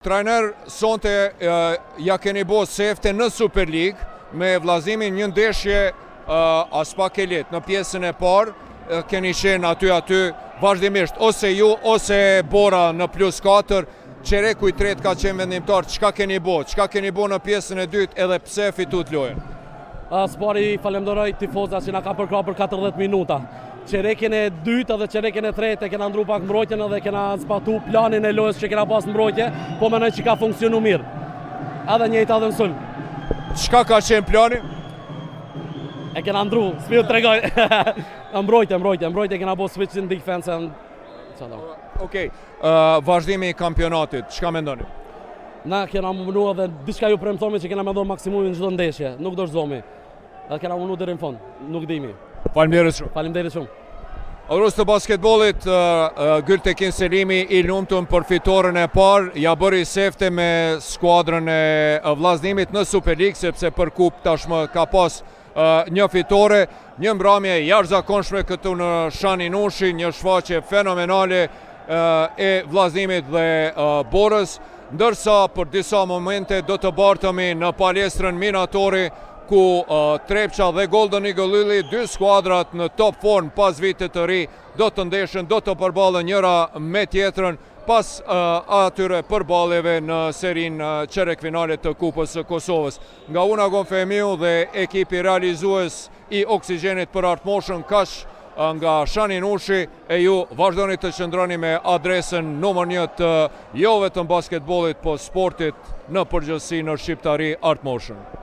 Trajner, sonte ja keni bo sefte në Super League me vllazimin një ndeshje as pak e lehtë. Në pjesën e parë keni qenë aty vazhdimisht ose ju ose Bora në +4. Qereku i tretë ka qenë vendimtar. Çka keni bo? Çka keni bo në pjesën e dytë edhe pse fitut lojën? Spari falemderoj tifozat që na ka përkrahur për 40 minuta. Qerekin e dytë dhe qerekin e tretë kena ndru pak mbrojtjen dhe kena zbatu planin e lojës që kena pas mbrojtje, po mendoj që ka funksionu mirë. Edhe njëjta edhe në sulm. Çka ka qenë plani? E kena ndru, s'pi u tregoj. Mbrojtje kena bo switch in defense and Okej, vazhdimi i kampionatit, çka mendoni? Na kena munu edhe diçka ju premtomi që kena me dhënë maksimumin në çdo ndeshje, nuk do shzomi. Edhe kena munu deri në fund, nuk dimi. Faleminderit shumë. Odhërues të basketbollit, Gültekin Selimi i lumtur për fitoren e parë, ja bëri sefte me skuadrën e vllazimit në Super League sepse për kup tashmë ka pas një fitore, një mbrëmje jashtëzakonshme këtu në Shani Nushi, një shfaqje fenomenale e vllazimit dhe Borës, ndërsa për disa momente do të bartemi në palestrën Minatori ku Trepça dhe Golden Eagle Lili, dy skuadrat në top form pas vitit të ri, do të ndeshen, do të përballen njëra me tjetrën pas atyre përballjeve në serinë çerekfinale të Kupës së Kosovës. Nga Unagon Femiu dhe ekipi realizues i Oksigjenit për Artmoshën kaq nga Shani Nushi, e ju vazhdoni të qëndroni me adresën numër 1 të jo vetëm basketbollit, po sportit në përgjithësi në shqiptari, Artmoshën.